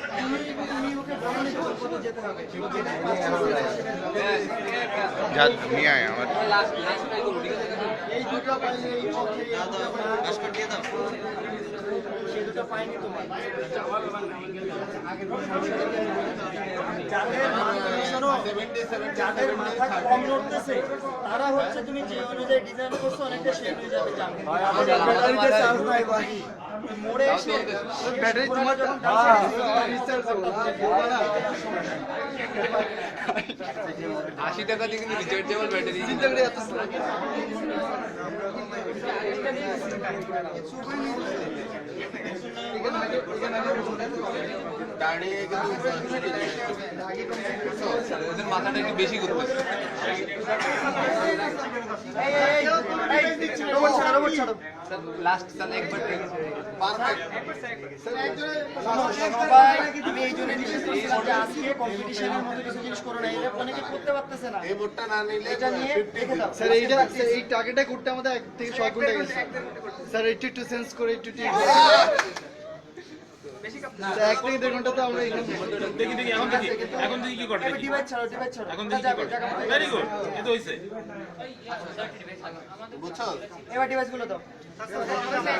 তুমি ওকে বলো না যে কোথায় যেতে হবে যা নিয়ে আয় আমার এই দুটো পাইলে এই পক্ষে কাজ দিয়ে দাও সেই দুটো পাইনি তোমার যাদের মাথা কম নড়তেছে তারা হচ্ছে তুমি যে অনুযায়ী ডিজাইন করছো অনেকটা সেই অনুযায়ী যাবে ব্যাটারিতে চার্জ নাই ভাই মোড়ে এসে ব্যাটারি তোমার যখন রিচার্জ করবে 80 টাকা দিয়ে কিন্তু রিচার্জেবল ব্যাটারি চিন্তা করে এত ওদের মাথাটা একটু বেশি করতেছে লাস্ট তাহলে একবার আমি এই জন্য নিষেধ করছিলাম যে আজকে কম্পিটিশনের মধ্যে কিছু জিনিস করো না এটা অনেকে করতে পারতেছে না এই বোর্ডটা না নিলে এটা নিয়ে দেখে দাও স্যার এইটা এই টার্গেটটা করতে আমাদের 1 থেকে 6 ঘন্টা গেছে স্যার একটু সেন্স করে একটু স্যার 1 থেকে 1.5 ঘন্টা তো আমরা এখানে দেখি এখন দেখি কি করে ডিভাইড ছাড়ো এখন দেখি কি করে ভেরি গুড এই তো হইছে বুঝছো এবার ডিভাইসগুলো দাও